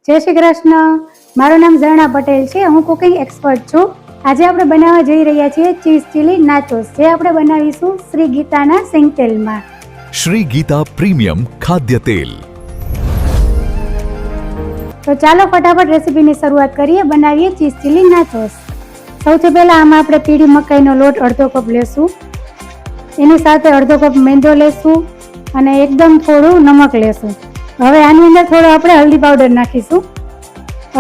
જય શ્રી કૃષ્ણ. મારું નામ ઝરણા પટેલ છે. હું કુકિંગ એક્સપર્ટ છું. આજે આપણે બનાવવા જઈ રહ્યા છીએ ચીઝ ચીલી નાચોસ, જે આપણે બનાવીશું શ્રી ગીતાના સિંગ તેલમાં. શ્રી ગીતા પ્રીમિયમ ખાદ્ય તેલ. તો ચાલો ફટાફટ રેસીપીની શરૂઆત કરીએ. બનાવીએ ચીઝ ચીલી નાચોસ. સૌથી પહેલા આમાં આપણે પીળી મકાઈનો લોટ અડધો કપ લેશું. એની સાથે અડધો કપ મેંદો લેશું અને એકદમ થોડું નમક લેશું. હવે આની અંદર થોડો આપણે હલ્દી પાવડર નાખીશું,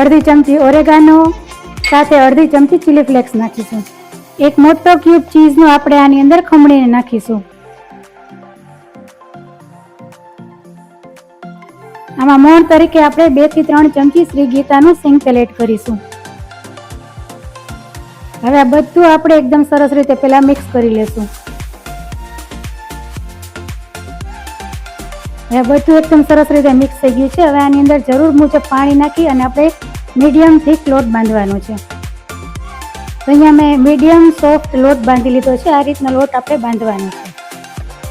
અડધી ચમચી ઓરેગાનો, સાથે અડધી ચમચી ચીલી ફ્લેક્સ નાખીશું. એક મોટો ક્યુબ ચીઝનો આપણે આની અંદર ખમણીને નાખીશું. આમાં મોણ તરીકે આપણે 2 થી 3 ચમચી શ્રી ગીતાનું સિંગ તેલ એડ કરીશું. હવે આ બધું આપણે એકદમ સરસ રીતે પહેલા મિક્સ કરી લેશું. હવે બધું એકદમ સરસ રીતે મિક્સ થઈ ગયું છે. હવે આની અંદર જરૂર મુજબ પાણી નાખી અને આપણે મીડિયમ થીક લોટ બાંધવાનો છે. તો અહીંયા મેં મીડિયમ સોફ્ટ લોટ બાંધી લીધો છે. આ રીતનો લોટ આપણે બાંધવાનો છે.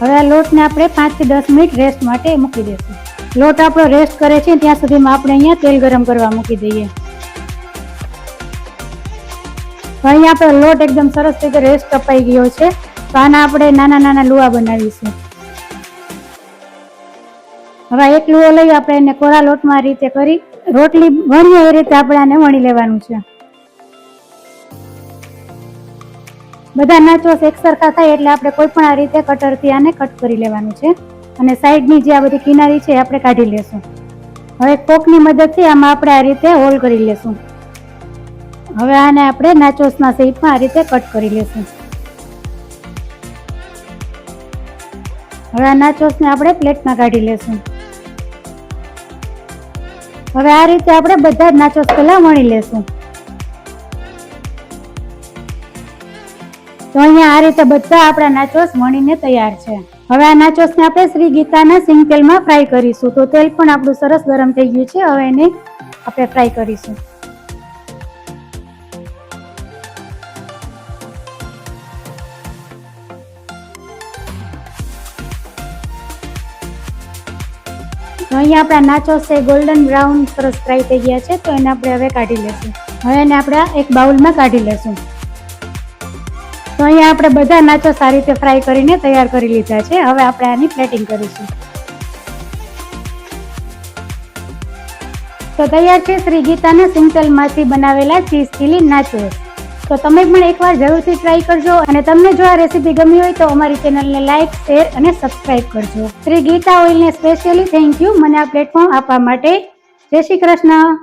હવે આ લોટને આપણે 5 થી 10 મિનિટ રેસ્ટ માટે મૂકી દઈશું. લોટ આપણો રેસ્ટ કરે છે ત્યાં સુધીમાં આપણે અહીંયા તેલ ગરમ કરવા મૂકી દઈએ. તો અહીંયા આપણો લોટ એકદમ સરસ રીતે રેસ્ટ અપાઈ ગયો છે. તો આના આપણે નાના નાના લુવા બનાવીશું. હવે એક લુઓ લઈ આપણે એને કોરા લોટમાં રીતે કરી રોટલી વણીએ એ રીતે આપણે આને વણી લેવાનું છે. બધા નાચોસ એક સરખા થાય એટલે આપણે કોઈ પણ આ રીતે કટરથી આને કટ કરી લેવાનું છે અને સાઈડની જે આ બધી કિનારી છે એ આપણે કાઢી લેશું. હવે કોકની મદદથી આમાં આપણે આ રીતે હોલ કરી લેશું. હવે આને આપણે નાચોસના શેપમાં આ રીતે કટ કરી લેશું. હવે આ નાચોસને આપણે પ્લેટમાં કાઢી લેશું. હવે આ રીતે આપણે બધા જ નાચોસ પહેલા વણી લેશું. તો અહીંયા આ રીતે બધા આપણા નાચોસ વણીને તૈયાર છે. હવે આ નાચોસને આપણે શ્રી ગીતાના સિંગ તેલમાં ફ્રાય કરીશું. તો તેલ પણ આપણું સરસ ગરમ થઈ ગયું છે. હવે એને આપણે ફ્રાય કરીશું. તો અહીંયા આપણા નાચોસ છે ગોલ્ડન બ્રાઉન સરસ ફ્રાય થઈ ગયા છે. તો એને આપણે હવે કાઢી લેશું. હવે એને આપણે એક બાઉલમાં કાઢી લેશું. તો અહીંયા આપણે બધા નાચોસ આ રીતે ફ્રાય કરીને તૈયાર કરી લીધા છે. હવે આપણે આની પ્લેટિંગ કરીશું. તો તૈયાર છે શ્રી ગીતાના સિંગ તેલમાંથી બનાવેલા ચીઝ ચીલી નાચોસ. તો તમે પણ એકવાર જરૂરથી ટ્રાય કરજો અને તમને જો આ રેસીપી ગમી હોય તો અમારી ચેનલને લાઇક, શેર અને સબસ્ક્રાઇબ કરજો. શ્રી ગીતા ઓઇલને સ્પેશિયલી થેન્ક યુ મને આ પ્લેટફોર્મ આપવા માટે. જય શ્રી કૃષ્ણ.